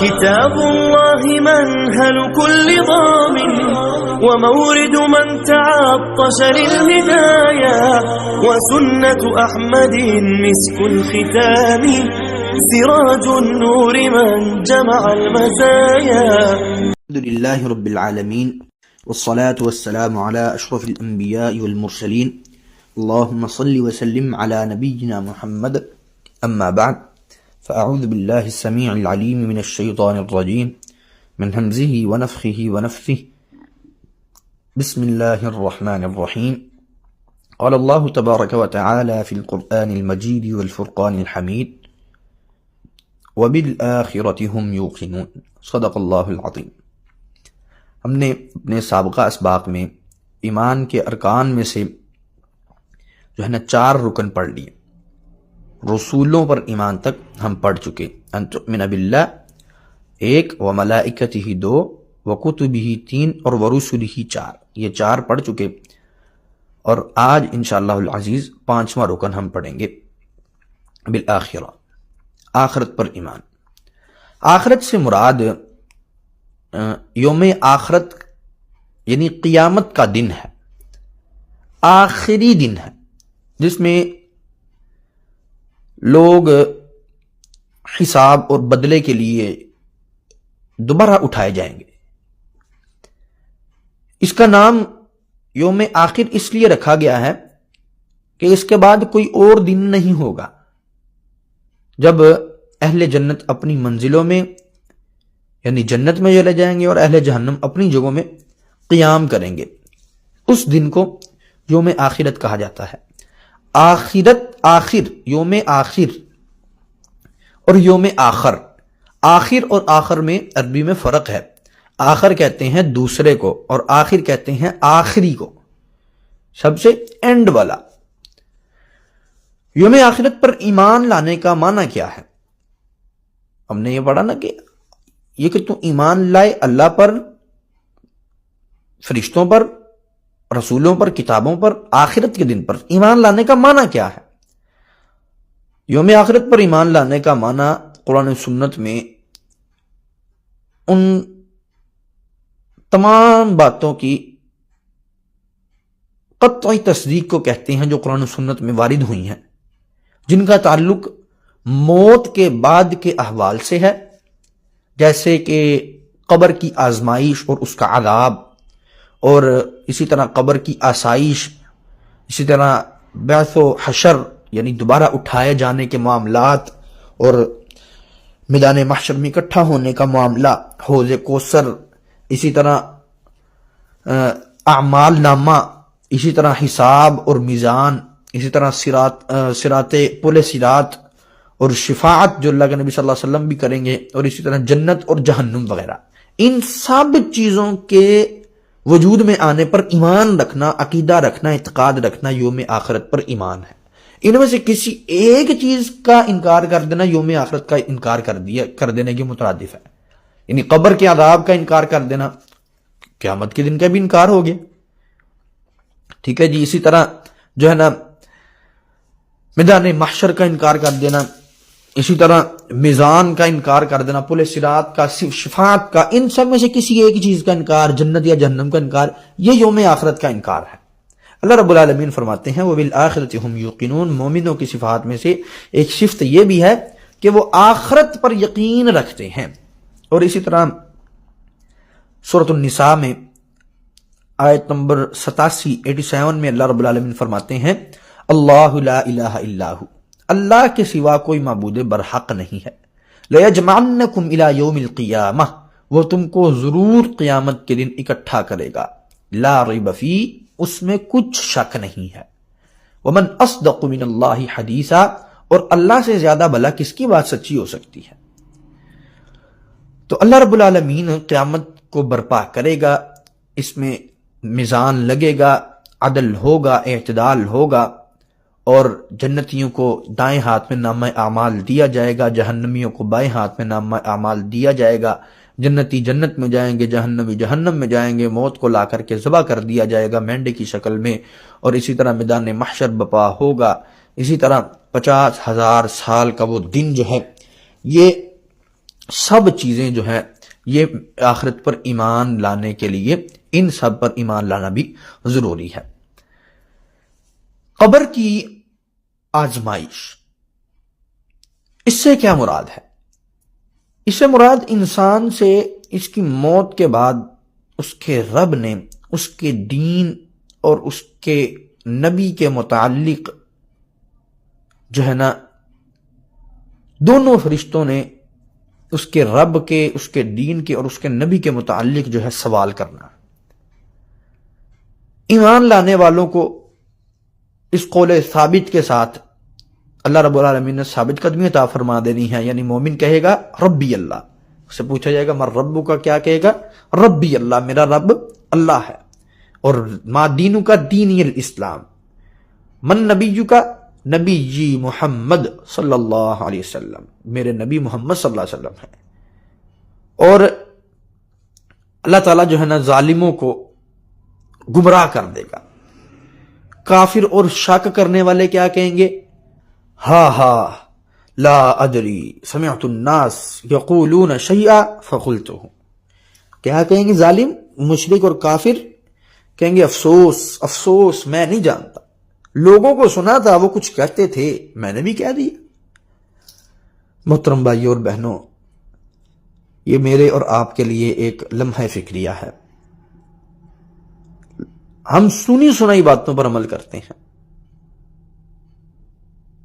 كتاب الله منهل كل ضامن ومورد من تعطش للهدايا وسنة أحمد مسك الختام سراج النور من جمع المزايا. الحمد لله رب العالمين والصلاة والسلام على أشرف الأنبياء والمرسلين اللهم صل وسلم على نبينا محمد. أما بعد فأعوذ بالله السميع العليم من الشيطان الرجيم من همزه ونفخه ونفثه. بسم الله الرحمن الرحيم. قال الله تبارك وتعالى في القرآن المجيد والفرقان الحميد وبالآخرة هم يوقنون. صدق اللہ العظیم. ہم نے اپنے سابقہ اسباق میں ایمان کے ارکان میں سے جو ہے نا 4 رکن پڑھ لیے. رسولوں پر ایمان تک ہم پڑھ چکے. ان تؤمن باللہ 1 وملائکتہ 2 وکتبہ 3 اور ورسلہ 4. یہ 4 پڑھ چکے اور آج انشاءاللہ العزیز 5واں رکن ہم پڑھیں گے بالآخرہ، آخرت پر ایمان. آخرت سے مراد یوم آخرت یعنی قیامت کا دن ہے، آخری دن ہے جس میں لوگ حساب اور بدلے کے لیے دوبارہ اٹھائے جائیں گے. اس کا نام یوم آخر اس لیے رکھا گیا ہے کہ اس کے بعد کوئی اور دن نہیں ہوگا جب اہل جنت اپنی منزلوں میں یعنی جنت میں چلے جائیں گے اور اہل جہنم اپنی جگہوں میں قیام کریں گے. اس دن کو یوم آخرت کہا جاتا ہے. آخرت، آخر، یوم آخر اور یوم آخر. آخر اور آخر میں عربی میں فرق ہے. آخر کہتے ہیں دوسرے کو اور آخر کہتے ہیں آخری کو، سب سے اینڈ والا. یوم آخرت پر ایمان لانے کا معنی کیا ہے؟ ہم نے یہ پڑھا نا کہ یہ کہ تو ایمان لائے اللہ پر، فرشتوں پر، رسولوں پر، کتابوں پر، آخرت کے دن پر. ایمان لانے کا معنی کیا ہے؟ یوم آخرت پر ایمان لانے کا معنی قرآن و سنت میں ان تمام باتوں کی قطعی تصدیق کو کہتے ہیں جو قرآن و سنت میں وارد ہوئی ہیں، جن کا تعلق موت کے بعد کے احوال سے ہے، جیسے کہ قبر کی آزمائش اور اس کا عذاب، اور اسی طرح قبر کی آسائش، اسی طرح بعث و حشر یعنی دوبارہ اٹھائے جانے کے معاملات، اور میدان محشر میں اکٹھا ہونے کا معاملہ، حوض کوثر، اسی طرح اعمال نامہ، اسی طرح حساب اور میزان، اسی طرح صراط، پل صراط اور شفاعت جو اللہ کے نبی صلی اللہ علیہ وسلم بھی کریں گے، اور اسی طرح جنت اور جہنم وغیرہ. ان سب چیزوں کے وجود میں آنے پر ایمان رکھنا، عقیدہ رکھنا، اعتقاد رکھنا یوم آخرت پر ایمان ہے. ان میں سے کسی ایک چیز کا انکار کر دینا یوم آخرت کا انکار کر دینے کے مترادف ہے. یعنی قبر کے عذاب کا انکار کر دینا قیامت کے دن کا بھی انکار ہو گیا. ٹھیک ہے جی. اسی طرح جو ہے نا میدان محشر کا انکار کر دینا، اسی طرح میزان کا انکار کر دینا، پل صراط کا، شفاعت کا، ان سب میں سے کسی ایک چیز کا انکار، جنت یا جہنم کا انکار، یہ یوم آخرت کا انکار ہے. اللہ رب العالمین فرماتے ہیں وَبِالْآخِرَةِ هُمْ يُوقِنُونَ. مومنوں کی صفات میں سے ایک صفت یہ بھی ہے کہ وہ آخرت پر یقین رکھتے ہیں. اور اسی طرح سورۃ النساء میں آیت نمبر 87 میں اللہ رب العالمین فرماتے ہیں اللہ لا الہ الا ہو. اللہ کے سوا کوئی معبود برحق نہیں ہے. لَيَجْمَعَنَّكُمْ إِلَى يَوْمِ الْقِيَامَةِ. وہ تم کو ضرور قیامت کے دن اکٹھا کرے گا. لا ریب فیہ. اس میں کچھ شک نہیں ہے. وَمَنْ أَصْدَقُ مِنَ اللَّهِ حَدِيثًا. اور اللہ سے زیادہ بھلا کس کی بات سچی ہو سکتی ہے؟ تو اللہ رب العالمین قیامت کو برپا کرے گا، اس میں میزان لگے گا، عدل ہوگا، اعتدال ہوگا، اور جنتیوں کو دائیں ہاتھ میں نامہ اعمال دیا جائے گا، جہنمیوں کو بائیں ہاتھ میں نامہ اعمال دیا جائے گا. جنتی جنت میں جائیں گے، جہنمی جہنم میں جائیں گے. موت کو لا کر کے ذبح کر دیا جائے گا مینڈے کی شکل میں، اور اسی طرح میدان محشر بپا ہوگا. اسی طرح 50,000 سال کا وہ دن جو ہے یہ سب چیزیں جو ہے یہ آخرت پر ایمان لانے کے لیے ان سب پر ایمان لانا بھی ضروری ہے۔ قبر کی آزمائش، اس سے کیا مراد ہے؟ اس سے مراد انسان سے اس کی موت کے بعد اس کے رب نے اس کے دین اور اس کے نبی کے متعلق جو ہے نا دونوں فرشتوں نے اس کے رب کے، اس کے دین کے اور اس کے نبی کے متعلق جو ہے سوال کرنا۔ ایمان لانے والوں کو اس قول ثابت کے ساتھ اللہ رب العالمین نے ثابت قدمی عطا فرما دینی ہے، یعنی مومن کہے گا ربی اللہ، اس سے پوچھا جائے گا مر ربو کا، کیا کہے گا؟ ربی اللہ، میرا رب اللہ ہے۔ اور ما دینو کا دینی الاسلام، من نبیو کا نبی جی محمد صلی اللہ علیہ وسلم، میرے نبی محمد صلی اللہ علیہ وسلم ہے۔ اور اللہ تعالیٰ جو ہے نا ظالموں کو گمراہ کر دے گا۔ کافر اور شک کرنے والے کیا کہیں گے؟ ہا ہا لا ادری سمعت الناس یقولون شیئا فقلتہ، کیا کہیں گے؟ ظالم، مشرک اور کافر کہیں گے افسوس افسوس، میں نہیں جانتا، لوگوں کو سنا تھا وہ کچھ کہتے تھے، میں نے بھی کہہ دیا۔ محترم بھائیوں اور بہنوں، یہ میرے اور آپ کے لیے ایک لمحہ فکریہ ہے۔ ہم سنی سنائی باتوں پر عمل کرتے ہیں۔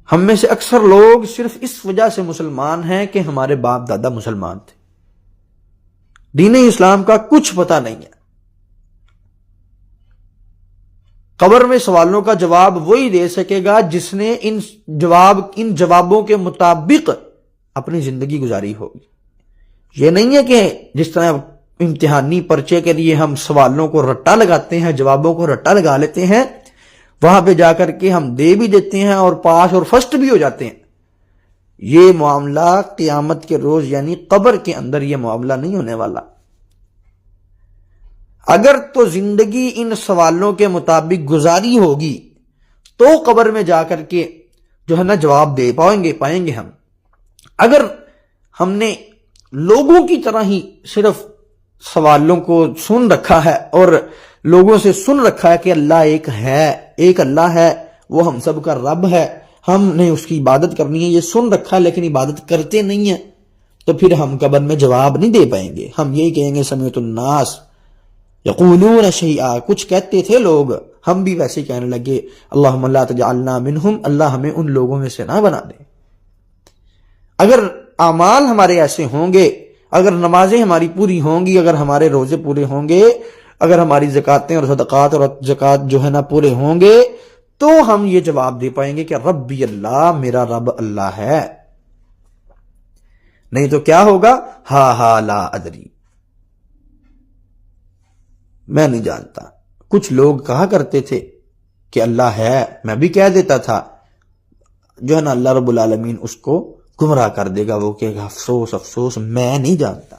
ہم میں سے اکثر لوگ صرف اس وجہ سے مسلمان ہیں کہ ہمارے باپ دادا مسلمان تھے، دین اسلام کا کچھ پتہ نہیں ہے۔ قبر میں سوالوں کا جواب وہی دے سکے گا جس نے ان جوابوں کے مطابق اپنی زندگی گزاری ہوگی۔ یہ نہیں ہے کہ جس طرح امتحانی پرچے کے لیے ہم سوالوں کو رٹا لگاتے ہیں، جوابوں کو رٹا لگا لیتے ہیں، وہاں پہ جا کر کے ہم دے بھی دیتے ہیں اور پاس اور فرسٹ بھی ہو جاتے ہیں۔ یہ معاملہ قیامت کے روز یعنی قبر کے اندر یہ معاملہ نہیں ہونے والا۔ اگر تو زندگی ان سوالوں کے مطابق گزاری ہوگی تو قبر میں جا کر کے جو ہے نا جواب دے پائیں گے ہم۔ اگر ہم نے لوگوں کی طرح ہی صرف سوالوں کو سن رکھا ہے اور لوگوں سے سن رکھا ہے کہ اللہ ایک اللہ ہے، وہ ہم سب کا رب ہے، ہم نے اس کی عبادت کرنی ہے، یہ سن رکھا ہے لیکن عبادت کرتے نہیں ہیں، تو پھر ہم قبر میں جواب نہیں دے پائیں گے۔ ہم یہی کہیں گے سمیعت الناس یقولون شیئا، کچھ کہتے تھے لوگ، ہم بھی ویسے کہنے لگے، اللہم لا تجعلنا منہم، اللہ ہمیں ان لوگوں میں سے نہ بنا دے۔ اگر اعمال ہمارے ایسے ہوں گے، اگر نمازیں ہماری پوری ہوں گی، اگر ہمارے روزے پورے ہوں گے، اگر ہماری زکاتیں اور صدقات اور زکات جو ہے نا پورے ہوں گے، تو ہم یہ جواب دے پائیں گے کہ ربی اللہ، میرا رب اللہ ہے۔ نہیں تو کیا ہوگا؟ ہا ہا لا ادری، میں نہیں جانتا۔ کچھ لوگ کہا کرتے تھے کہ اللہ ہے، میں بھی کہہ دیتا تھا، جو ہے نا اللہ رب العالمین اس کو گمراہ کر دے گا، وہ کہے گا افسوس افسوس، میں نہیں جانتا۔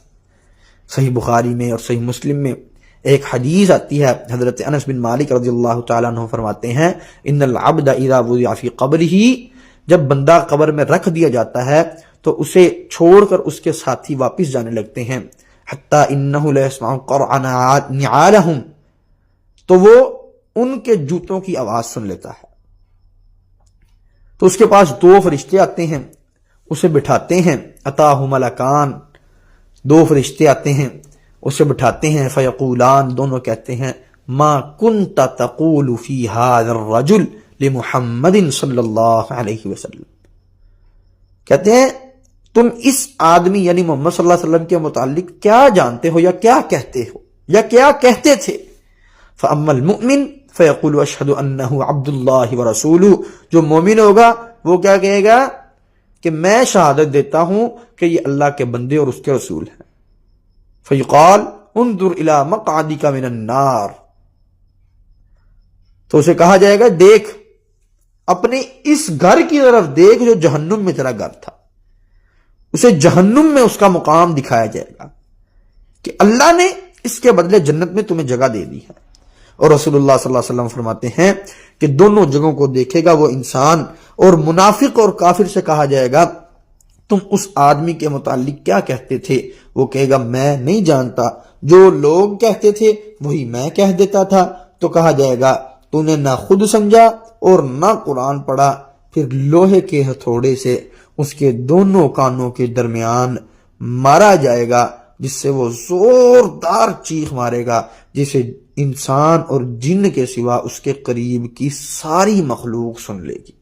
صحیح بخاری میں اور صحیح مسلم میں ایک حدیث آتی ہے، حضرت انس بن مالک رضی اللہ تعالیٰ عنہ فرماتے ہیں، ان العبد اذا وضع فی قبرہ، جب بندہ قبر میں رکھ دیا جاتا ہے تو اسے چھوڑ کر اس کے ساتھی واپس جانے لگتے ہیں، حتی انہ لا یسمع قرع نعالہم، تو وہ ان کے جوتوں کی آواز سن لیتا ہے۔ تو اس کے پاس دو فرشتے آتے ہیں، اسے بٹھاتے ہیں، اتاہ ملکان، دو فرشتے آتے ہیں، اسے بٹھاتے ہیں، فیقولان، دونوں کہتے ہیں، ما کنت تقول فی ھذا الرجل لمحمد صلی اللہ علیہ وسلم، کہتے ہیں تم اس آدمی یعنی محمد صلی اللہ علیہ وسلم کے متعلق کیا جانتے ہو یا کیا کہتے ہو یا کیا کہتے تھے؟ فاما المؤمن فیقول اشہد انہ عبد اللہ ورسولہ، جو مومن ہوگا وہ کیا کہے گا کہ میں شہادت دیتا ہوں کہ یہ اللہ کے بندے اور اس کے رسول ہیں۔ فیقال انظر الی مقعدک من النار، تو اسے کہا جائے گا دیکھ اپنے اس گھر کی طرف دیکھ جو جہنم میں تیرا گھر تھا، اسے جہنم میں اس کا مقام دکھایا جائے گا کہ اللہ نے اس کے بدلے جنت میں تمہیں جگہ دے دی ہے۔ اور رسول اللہ صلی اللہ علیہ وسلم فرماتے ہیں کہ دونوں جگہوں کو دیکھے گا وہ انسان، اور منافق اور کافر سے کہا جائے گا تم اس آدمی کے متعلق کیا کہتے تھے؟ وہ کہے گا میں نہیں جانتا، جو لوگ کہتے تھے وہی میں کہہ دیتا تھا۔ تو کہا جائے گا تو نے نہ خود سمجھا اور نہ قرآن پڑھا۔ پھر لوہے کے ہتھوڑے سے اس کے دونوں کانوں کے درمیان مارا جائے گا، جس سے وہ زوردار چیخ مارے گا جسے انسان اور جن کے سوا اس کے قریب کی ساری مخلوق سن لے گی۔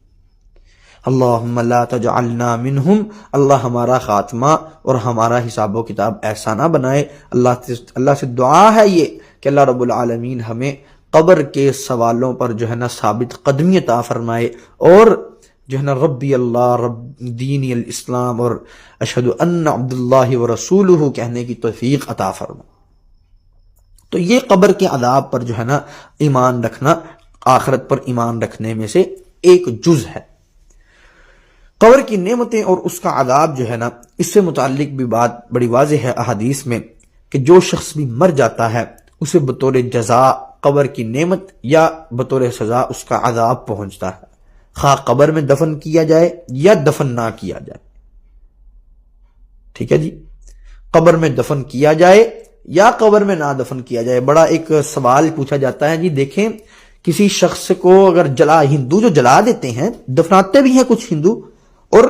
اللہم لا تجعلنا منہم، اللہ ہمارا خاتمہ اور ہمارا حساب و کتاب ایسا نہ بنائے۔ اللہ سے دعا ہے یہ کہ اللہ رب العالمین ہمیں قبر کے سوالوں پر جو ہے نا ثابت قدمی عطا فرمائے، اور جو ہے نا ربی اللہ رب دینی الاسلام اور اشہد ان عبد اللہ ورسولہ کہنے کی توفیق عطا فرمائے۔ تو یہ قبر کے عذاب پر جو ہے نا ایمان رکھنا آخرت پر ایمان رکھنے میں سے ایک جز ہے۔ قبر کی نعمتیں اور اس کا عذاب جو ہے نا، اس سے متعلق بھی بات بڑی واضح ہے احادیث میں کہ جو شخص بھی مر جاتا ہے اسے بطور جزا قبر کی نعمت یا بطور سزا اس کا عذاب پہنچتا ہے، خواہ قبر میں دفن کیا جائے یا دفن نہ کیا جائے۔ ٹھیک ہے جی، قبر میں دفن کیا جائے یا قبر میں نہ دفن کیا جائے۔ بڑا ایک سوال پوچھا جاتا ہے جی دیکھیں کسی شخص کو اگر ہندو جو جلا دیتے ہیں، دفناتے بھی ہیں کچھ ہندو اور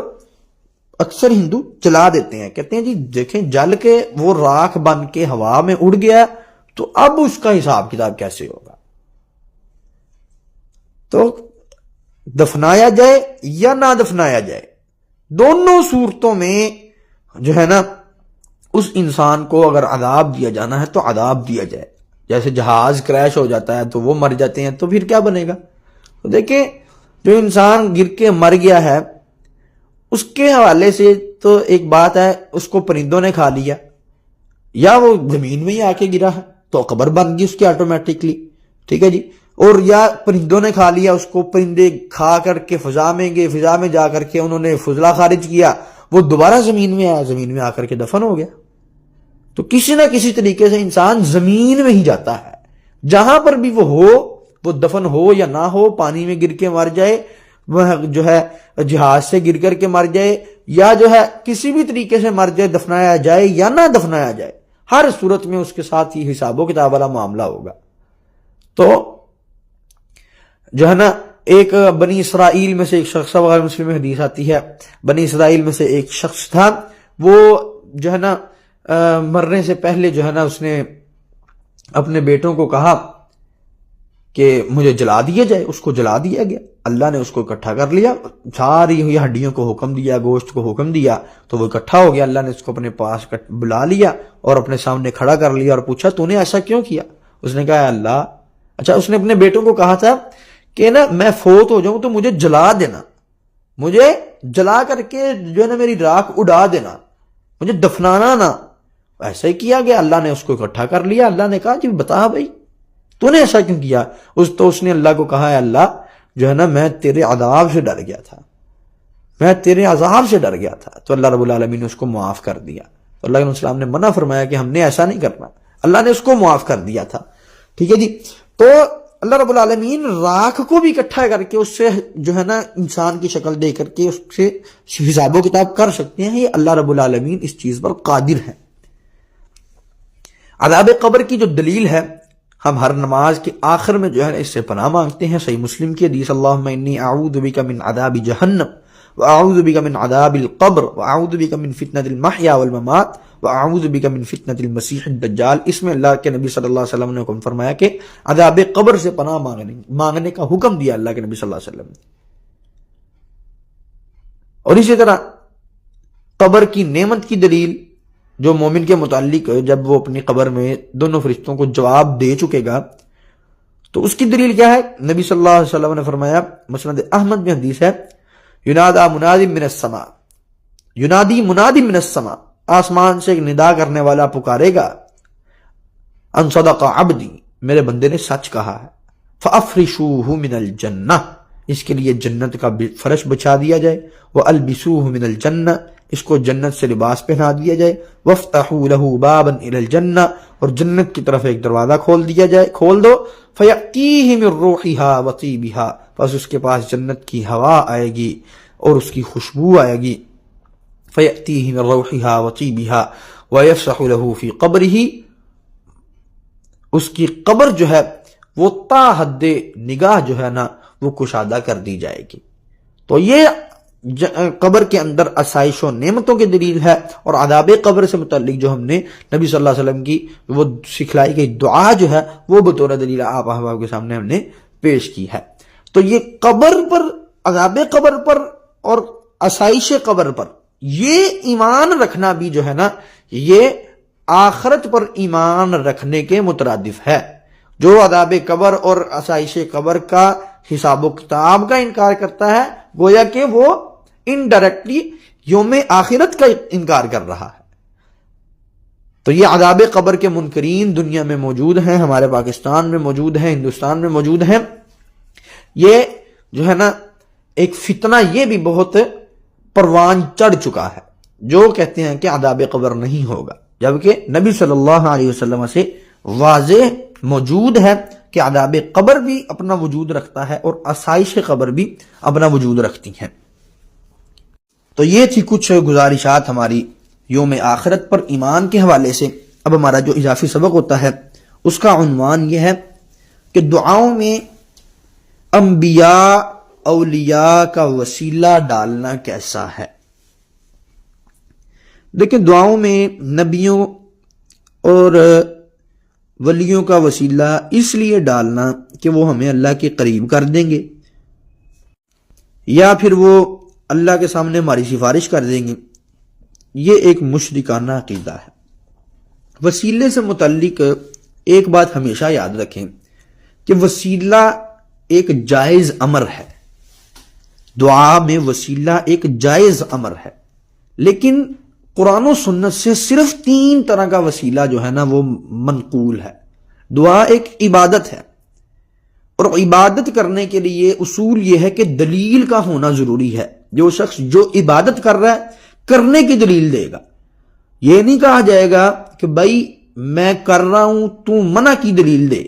اکثر ہندو جلا دیتے ہیں، کہتے ہیں جی دیکھیں جل کے وہ راکھ بن کے ہوا میں اڑ گیا تو اب اس کا حساب کتاب کیسے ہوگا؟ تو دفنایا جائے یا نہ دفنایا جائے، دونوں صورتوں میں جو ہے نا اس انسان کو اگر عذاب دیا جانا ہے تو عذاب دیا جائے۔ جیسے جہاز کریش ہو جاتا ہے تو وہ مر جاتے ہیں، تو پھر کیا بنے گا؟ تو دیکھیں جو انسان گر کے مر گیا ہے اس کے حوالے سے تو ایک بات ہے، اس کو پرندوں نے کھا لیا یا وہ زمین میں ہی آ کے گرا ہے تو قبر بن گئی اس کی آٹومیٹکلی، ٹھیک ہے جی، اور یا پرندوں نے کھا لیا اس کو، پرندے کھا کر کے فضا میں گئے، فضا میں جا کر کے انہوں نے فضلہ خارج کیا، وہ دوبارہ زمین میں آیا، زمین میں آ کر کے دفن ہو گیا۔ تو کسی نہ کسی طریقے سے انسان زمین میں ہی جاتا ہے، جہاں پر بھی وہ ہو، وہ دفن ہو یا نہ ہو، پانی میں گر کے مر جائے، وہ جو ہے جہاز سے گر کر کے مر جائے، یا جو ہے کسی بھی طریقے سے مر جائے، دفنایا جائے یا نہ دفنایا جائے، ہر صورت میں اس کے ساتھ ہی حساب و کتاب والا معاملہ ہوگا۔ تو جو ہے نا ایک بنی اسرائیل میں سے ایک شخص، بخاری مسلم میں حدیث آتی ہے، بنی اسرائیل میں سے ایک شخص تھا، وہ جو ہے نا مرنے سے پہلے جو ہے نا اس نے اپنے بیٹوں کو کہا کہ مجھے جلا دیا جائے، اس کو جلا دیا گیا، اللہ نے اس کو اکٹھا کر لیا، ساری ہوئی ہڈیوں کو حکم دیا، گوشت کو حکم دیا تو وہ اکٹھا ہو گیا، اللہ نے اس کو اپنے پاس بلا لیا اور اپنے سامنے کھڑا کر لیا اور پوچھا تو نے ایسا کیوں کیا؟ اس نے کہا اللہ، اچھا اس نے اپنے بیٹوں کو کہا تھا کہ نا میں فوت ہو جاؤں تو مجھے جلا دینا، مجھے جلا کر کے جو ہے نا میری راکھ اڑا دینا، مجھے دفنانا نہ۔ ایسا ہی کیا گیا، اللہ نے اس کو اکٹھا کر لیا، اللہ نے کہا جی بتا بھائی تو نے ایسا کیوں کیا؟ اس نے اللہ کو کہا ہے اللہ جو ہے نا میں تیرے عذاب سے ڈر گیا تھا، میں تیرے عذاب سے ڈر گیا تھا، تو اللہ رب العالمین نے اس کو معاف کر دیا۔ تو اللہ علیہ السلام نے منع فرمایا کہ ہم نے ایسا نہیں کرنا، اللہ نے اس کو معاف کر دیا تھا، ٹھیک ہے جی۔ تو اللہ رب العالمین راکھ کو بھی اکٹھا کر کے اس سے جو ہے نا انسان کی شکل دے کر کے اس سے حساب و کتاب کر سکتے ہیں، یہ اللہ رب العالمین اس چیز پر قادر ہے۔ عذاب قبر کی جو دلیل ہے، ہم ہر نماز کے آخر میں جو ہے اس سے پناہ مانگتے ہیں۔ صحیح مسلم کی حدیث، اللہم انی اعوذ بک من عذاب جہنم واعوذ بک من عذاب القبر واعوذ بک من فتنۃ المحیا والممات واعوذ بک من فتنۃ المسیح الدجال۔ اس میں اللہ کے نبی صلی اللہ علیہ وسلم نے حکم فرمایا کہ عذاب قبر سے پناہ مانگنے کا حکم دیا اللہ کے نبی صلی اللہ علیہ وسلم نے۔ اور اسی طرح قبر کی نعمت کی دلیل جو مومن کے متعلق جب وہ اپنی قبر میں دونوں فرشتوں کو جواب دے چکے گا تو اس کی دلیل کیا ہے؟ نبی صلی اللہ علیہ وسلم نے فرمایا، مسند احمد میں حدیث ہے، ینادی منادی من السماء، ینادی منادی من السماء، آسمان سے ایک ندا کرنے والا پکارے گا، ان صدق عبدی، میرے بندے نے سچ کہا ہے، فافرشوہ من الجنہ، اس کے لیے جنت کا فرش بچھا دیا جائے، والبسوہ من الجنہ، اس کو جنت سے لباس پہنا دیا جائے، وَافْتَحُوا لَهُ بَابًا إِلَى الْجَنَّةِ، اور جنت کی طرف ایک دروازہ کھول دو، فَيَأْتِيهِ مِن رُوحِهَا وَطِيبِهَا، پس اس کے پاس جنت کی ہوا آئے گی اور اس کی خوشبو آئے گی، فَيَأْتِيهِ مِنْ رَوْحِهَا وَطِيبِهَا وَيَفْسَحُ لَهُ فِي قَبْرِهِ، اس کی قبر جو ہے وہ تا حد نگاہ جو ہے نا وہ کشادہ کر دی جائے گی۔ تو یہ قبر کے اندر آسائش و نعمتوں کی دلیل ہے، اور عذاب قبر سے متعلق جو ہم نے نبی صلی اللہ علیہ وسلم کی وہ سکھلائی گئی دعا جو ہے وہ بطور دلیل آپ احباب کے سامنے ہم نے پیش کی ہے۔ تو یہ قبر پر، عذاب قبر پر اور آسائش قبر پر یہ ایمان رکھنا بھی جو ہے نا یہ آخرت پر ایمان رکھنے کے مترادف ہے۔ جو عذاب قبر اور آسائش قبر کا حساب و کتاب کا انکار کرتا ہے گویا کہ وہ انڈائریکٹلی یوم آخرت کا انکار کر رہا ہے۔ تو یہ عذاب قبر کے منکرین دنیا میں موجود ہیں، ہمارے پاکستان میں موجود ہیں، ہندوستان میں موجود ہیں۔ یہ جو ہے نا ایک فتنہ یہ بھی بہت پروان چڑھ چکا ہے، جو کہتے ہیں کہ عذاب قبر نہیں ہوگا، جبکہ نبی صلی اللہ علیہ وسلم سے واضح موجود ہے کہ عذاب قبر بھی اپنا وجود رکھتا ہے اور آسائش قبر بھی اپنا وجود رکھتی ہیں۔ تو یہ تھی کچھ گزارشات ہماری یوم آخرت پر ایمان کے حوالے سے۔ اب ہمارا جو اضافی سبق ہوتا ہے اس کا عنوان یہ ہے کہ دعاؤں میں انبیاء اولیاء کا وسیلہ ڈالنا کیسا ہے۔ دیکھیں، دعاؤں میں نبیوں اور ولیوں کا وسیلہ اس لیے ڈالنا کہ وہ ہمیں اللہ کے قریب کر دیں گے، یا پھر وہ اللہ کے سامنے ہماری سفارش کر دیں گے، یہ ایک مشرکانہ عقیدہ ہے۔ وسیلے سے متعلق ایک بات ہمیشہ یاد رکھیں کہ وسیلہ ایک جائز امر ہے، دعا میں وسیلہ ایک جائز امر ہے، لیکن قرآن و سنت سے صرف 3 طرح کا وسیلہ جو ہے نا وہ منقول ہے۔ دعا ایک عبادت ہے، اور عبادت کرنے کے لیے اصول یہ ہے کہ دلیل کا ہونا ضروری ہے۔ جو شخص جو عبادت کر رہا ہے کرنے کی دلیل دے گا، یہ نہیں کہا جائے گا کہ بھائی میں کر رہا ہوں تو منع کی دلیل دے۔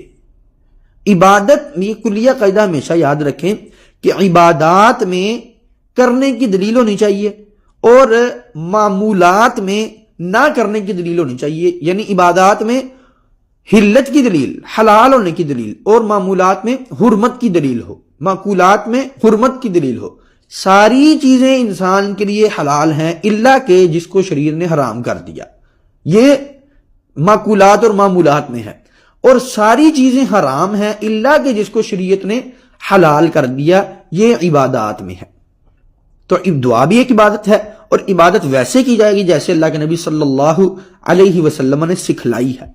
عبادت، یہ کلیہ قاعدہ ہمیشہ یاد رکھیں کہ عبادات میں کرنے کی دلیل ہونی چاہیے اور معمولات میں نہ کرنے کی دلیل ہونی چاہیے، یعنی عبادات میں حلت کی دلیل، حلال ہونے کی دلیل، اور معمولات میں حرمت کی دلیل ہو، معقولات میں حرمت کی دلیل ہو۔ ساری چیزیں انسان کے لیے حلال ہیں الا کہ جس کو شریعت نے حرام کر دیا، یہ معقولات اور معمولات میں ہے، اور ساری چیزیں حرام ہیں الا کہ جس کو شریعت نے حلال کر دیا، یہ عبادات میں ہے۔ تو دعا بھی ایک عبادت ہے، اور عبادت ویسے کی جائے گی جیسے اللہ کے نبی صلی اللہ علیہ وسلم نے سکھلائی ہے،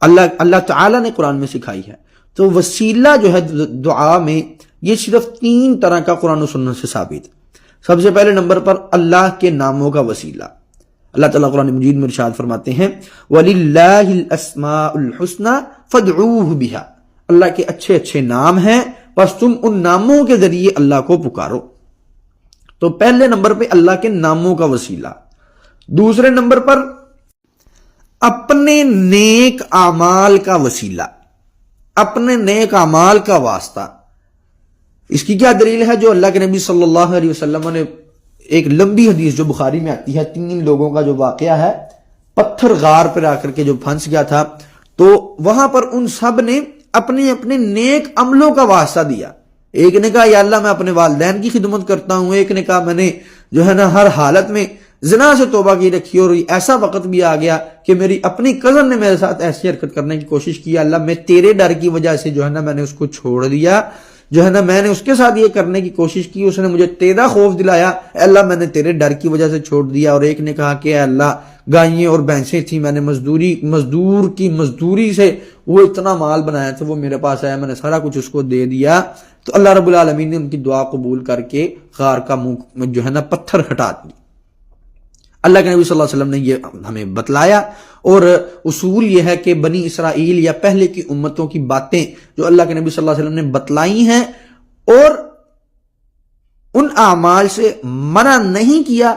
اللہ تعالیٰ نے قرآن میں سکھائی ہے۔ تو وسیلہ جو ہے دعا میں یہ صرف 3 طرح کا قرآن و سنت سے ثابت ہے۔ سب سے پہلے نمبر پر اللہ کے ناموں کا وسیلہ۔ اللہ تعالیٰ قرآن مجید میں ارشاد فرماتے ہیں وَلِلَّهِ الْأَسْمَاءُ الْحُسْنَى فَادْعُوهُ بِهَا، اللہ کے اچھے اچھے نام ہیں بس تم ان ناموں کے ذریعے اللہ کو پکارو۔ تو پہلے نمبر پہ اللہ کے ناموں کا وسیلہ۔ دوسرے نمبر پر اپنے نیک اعمال کا وسیلہ، اپنے نیک اعمال کا واسطہ۔ اس کی کیا دلیل ہے؟ جو اللہ کے نبی صلی اللہ علیہ وسلم نے ایک لمبی حدیث جو بخاری میں آتی ہے، 3 لوگوں کا جو واقعہ ہے، پتھر غار پر آ کر کے جو پھنس گیا تھا، تو وہاں پر ان سب نے اپنے اپنے نیک عملوں کا واسطہ دیا۔ ایک نے کہا یا اللہ میں اپنے والدین کی خدمت کرتا ہوں، ایک نے کہا میں نے جو ہے نا ہر حالت میں زنا سے توبہ کی رکھی، اور ایسا وقت بھی آ گیا کہ میری اپنی کزن نے میرے ساتھ ایسی حرکت کرنے کی کوشش کی، اللہ میں تیرے ڈر کی وجہ سے جو ہے نا میں نے اس کو چھوڑ دیا، جو ہے نا میں نے اس کے ساتھ یہ کرنے کی کوشش کی، اس نے مجھے تیرا خوف دلایا، اے اللہ میں نے تیرے ڈر کی وجہ سے چھوڑ دیا۔ اور ایک نے کہا کہ اے اللہ گائیں اور بھینسیں تھیں، میں نے مزدور کی مزدوری سے وہ اتنا مال بنایا تھا، وہ میرے پاس آیا، میں نے سارا کچھ اس کو دے دیا۔ تو اللہ رب العالمین نے ان کی دعا قبول کر کے غار کا منہ جو ہے نا پتھر ہٹا دیا۔ اللہ کے نبی صلی اللہ علیہ وسلم نے یہ ہمیں بتلایا، اور اصول یہ ہے کہ بنی اسرائیل یا پہلے کی امتوں کی باتیں جو اللہ کے نبی صلی اللہ علیہ وسلم نے بتلائی ہیں اور ان اعمال سے منع نہیں کیا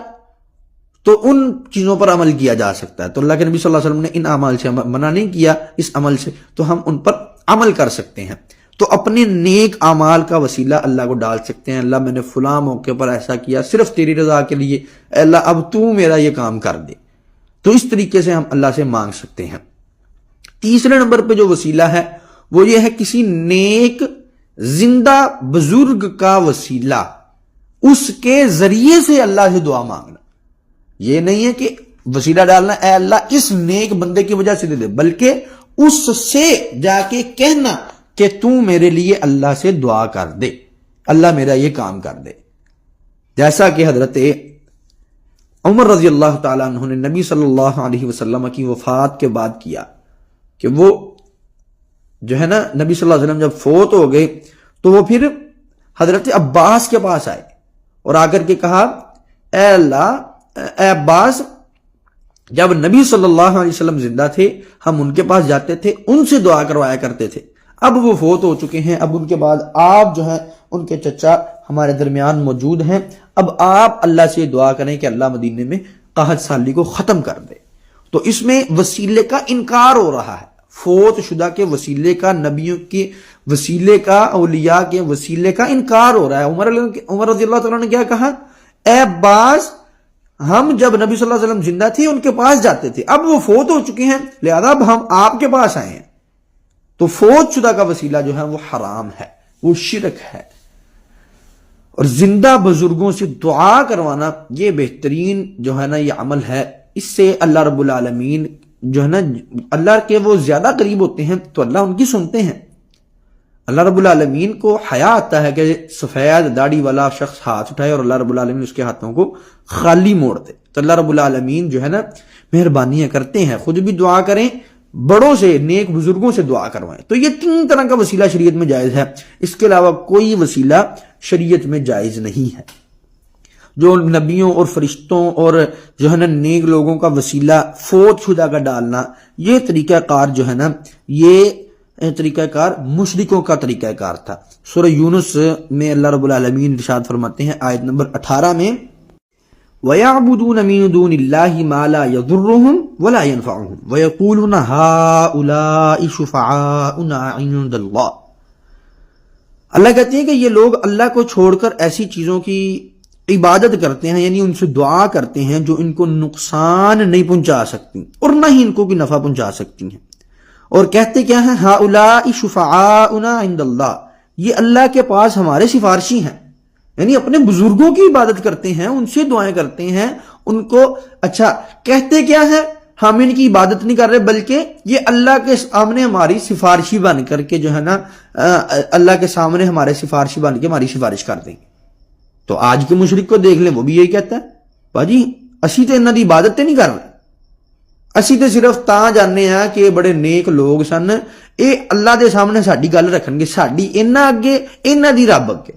تو ان چیزوں پر عمل کیا جا سکتا ہے۔ تو اللہ کے نبی صلی اللہ علیہ وسلم نے ان اعمال سے منع نہیں کیا، اس عمل سے، تو ہم ان پر عمل کر سکتے ہیں۔ تو اپنے نیک اعمال کا وسیلہ اللہ کو ڈال سکتے ہیں. اللہ میں نے فلاں موقع پر ایسا کیا صرف تیری رضا کے لیے، اے اللہ اب تو میرا یہ کام کر دے. تو اس طریقے سے ہم اللہ سے مانگ سکتے ہیں. تیسرے نمبر پہ جو وسیلہ ہے وہ یہ ہے کسی نیک زندہ بزرگ کا وسیلہ، اس کے ذریعے سے اللہ سے دعا مانگنا. یہ نہیں ہے کہ وسیلہ ڈالنا اے اللہ اس نیک بندے کی وجہ سے دے دے، بلکہ اس سے جا کے کہنا کہ تو میرے لیے اللہ سے دعا کر دے، اللہ میرا یہ کام کر دے. جیسا کہ حضرت عمر رضی اللہ تعالیٰ عنہ نے نبی صلی اللہ علیہ وسلم کی وفات کے بعد کیا کہ وہ جو ہے نا نبی صلی اللہ علیہ وسلم جب فوت ہو گئے تو وہ پھر حضرت عباس کے پاس آئے اور آ کر کے کہا اے اللہ اے عباس، جب نبی صلی اللہ علیہ وسلم زندہ تھے ہم ان کے پاس جاتے تھے، ان سے دعا کروایا کرتے تھے، اب وہ فوت ہو چکے ہیں، اب ان کے بعد آپ جو ہیں ان کے چچا ہمارے درمیان موجود ہیں، اب آپ اللہ سے دعا کریں کہ اللہ مدینے میں قحط سالی کو ختم کر دے. تو اس میں وسیلے کا انکار ہو رہا ہے، فوت شدہ کے وسیلے کا، نبیوں کے وسیلے کا، اولیاء کے وسیلے کا انکار ہو رہا ہے. عمر رضی اللہ تعالیٰ نے کیا کہا، اے عباس ہم جب نبی صلی اللہ علیہ وسلم زندہ تھے ان کے پاس جاتے تھے، اب وہ فوت ہو چکے ہیں لہذا اب ہم آپ کے پاس آئے ہیں. تو فوت شدہ کا وسیلہ جو ہے وہ حرام ہے، وہ شرک ہے. اور زندہ بزرگوں سے دعا کروانا یہ بہترین جو ہے نا یہ عمل ہے. اس سے اللہ رب العالمین جو ہے نا اللہ کے وہ زیادہ قریب ہوتے ہیں تو اللہ ان کی سنتے ہیں. اللہ رب العالمین کو حیا آتا ہے کہ سفید داڑھی والا شخص ہاتھ اٹھائے اور اللہ رب العالمین اس کے ہاتھوں کو خالی موڑ دے. تو اللہ رب العالمین جو ہے نا مہربانیاں کرتے ہیں. خود بھی دعا کریں، بڑوں سے نیک بزرگوں سے دعا کروائیں. تو یہ 3 طرح کا وسیلہ شریعت میں جائز ہے، اس کے علاوہ کوئی وسیلہ شریعت میں جائز نہیں ہے. جو نبیوں اور فرشتوں اور جو ہے نا نیک لوگوں کا وسیلہ فوت شدہ کا ڈالنا، یہ طریقہ کار جو ہے نا یہ طریقہ کار مشرکوں کا طریقہ کار تھا. سورہ یونس میں اللہ رب العالمین ارشاد فرماتے ہیں آیت نمبر 18 میں وَيَعْبُدُونَ مِن دُونِ اللَّهِ مَا لَا يَضُرُّهُمْ وَلَا يَنْفَعُهُمْ وَيَقُولُونَ هَؤُلَاءِ شُفَعَاؤُنَا عِندَ اللَّهِ. اللہ کہتے ہیں کہ یہ لوگ اللہ کو چھوڑ کر ایسی چیزوں کی عبادت کرتے ہیں، یعنی ان سے دعا کرتے ہیں جو ان کو نقصان نہیں پہنچا سکتی اور نہ ہی ان کو کوئی نفع پہنچا سکتی ہیں. اور کہتے کیا ہیں، ہؤلاء شفعاؤنا عند اللہ، یہ اللہ کے پاس ہمارے سفارشی ہیں. یعنی اپنے بزرگوں کی عبادت کرتے ہیں، ان سے دعائیں کرتے ہیں، ان کو اچھا کہتے کیا ہے، ہم ان کی عبادت نہیں کر رہے بلکہ یہ اللہ کے سامنے ہماری سفارشی بن کر کے جو ہے نا اللہ کے سامنے ہمارے سفارشی بن کے ہماری سفارش کر دیں گے. تو آج کے مشرک کو دیکھ لیں، وہ بھی یہی کہتا ہے باجی اسی تے انہاں دی عبادت نہیں کر رہے، اسی تے صرف تاں جاننے ہیں کہ بڑے نیک لوگ سن، اے اللہ دے سامنے ساڈی گل رکھن گے، ساڈی انہاں اگے انہاں دی رب اگے،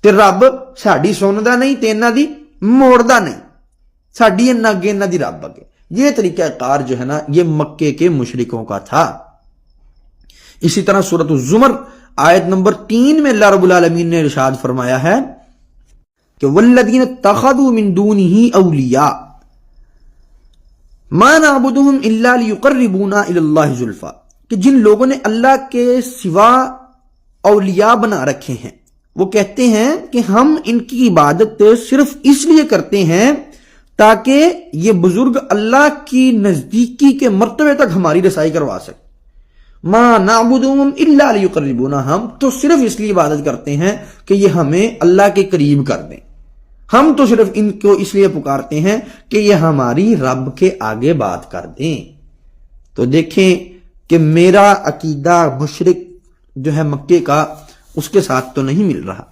تے رب ساڈی سندا نہیں تے انہاں دی موڑدا نہیں، ساڈی انہاں اگے انہاں دی رب اگے. یہ طریقہ کار جو ہے نا یہ مکے کے مشرکوں کا تھا. اسی طرح سورۃ الزمر آیت نمبر 3 میں اللہ رب العالمین نے ارشاد فرمایا ہے کہ والذین اتخذوا من دونہ اولیاء ما نعبدهم الا لیقربونا الی اللہ زلفا، کہ جن لوگوں نے اللہ کے سوا اولیاء بنا رکھے ہیں وہ کہتے ہیں کہ ہم ان کی عبادت صرف اس لیے کرتے ہیں تاکہ یہ بزرگ اللہ کی نزدیکی کے مرتبے تک ہماری رسائی کروا سکے. ما نعبدهم الا لیقربونا، ہم تو صرف اس لیے عبادت کرتے ہیں کہ یہ ہمیں اللہ کے قریب کر دیں، ہم تو صرف ان کو اس لیے پکارتے ہیں کہ یہ ہماری رب کے آگے بات کر دیں. تو دیکھیں کہ میرا عقیدہ مشرک جو ہے مکے کا اس کے ساتھ تو نہیں مل رہا.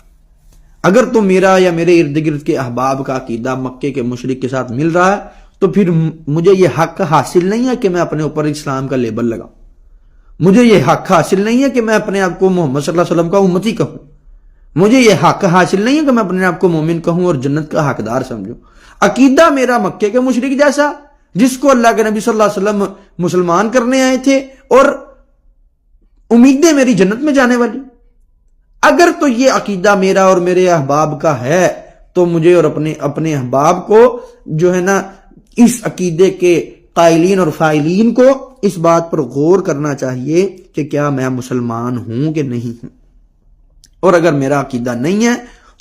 اگر تو میرا یا میرے ارد گرد کے احباب کا عقیدہ مکے کے مشرک کے ساتھ مل رہا ہے تو پھر مجھے یہ حق حاصل نہیں ہے کہ میں اپنے اوپر اسلام کا لیبل لگاؤں. مجھے یہ حق حاصل نہیں ہے کہ میں اپنے آپ کو محمد صلی اللہ علیہ وسلم کا امتی کہوں. مجھے یہ حق حاصل نہیں ہے کہ میں اپنے آپ کو مومن کہوں اور جنت کا حقدار سمجھوں. عقیدہ میرا مکے کے مشرک جیسا جس کو اللہ کے نبی صلی اللہ علیہ وسلم مسلمان کرنے آئے تھے اور امیدیں میری جنت میں جانے والی. اگر تو یہ عقیدہ میرا اور میرے احباب کا ہے تو مجھے اور اپنے احباب کو جو ہے نا اس عقیدے کے قائلین اور فائلین کو اس بات پر غور کرنا چاہیے کہ کیا میں مسلمان ہوں کہ نہیں ہوں، اور اگر میرا عقیدہ نہیں ہے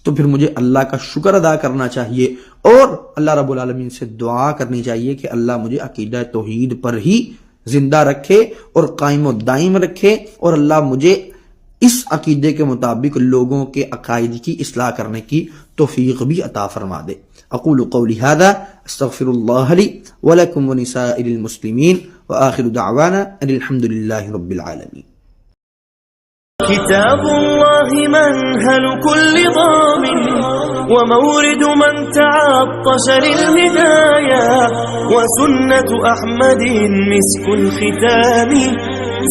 تو پھر مجھے اللہ کا شکر ادا کرنا چاہیے اور اللہ رب العالمین سے دعا کرنی چاہیے کہ اللہ مجھے عقیدہ توحید پر ہی زندہ رکھے اور قائم و دائم رکھے، اور اللہ مجھے اس عقیدے کے مطابق لوگوں کے عقائد کی اصلاح کرنے کی توفیق بھی عطا فرما دے۔ اقول قولی ھذا استغفر اللہ لی ولکم ولسائر المسلمین وآخر دعوانا ان الحمد للہ رب العالمین۔ كتاب الله منهل كل ضامن ومورد من تعطش للهدايا، وسنة أحمد مسك الختام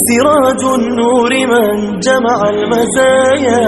سراج النور من جمع المزايا.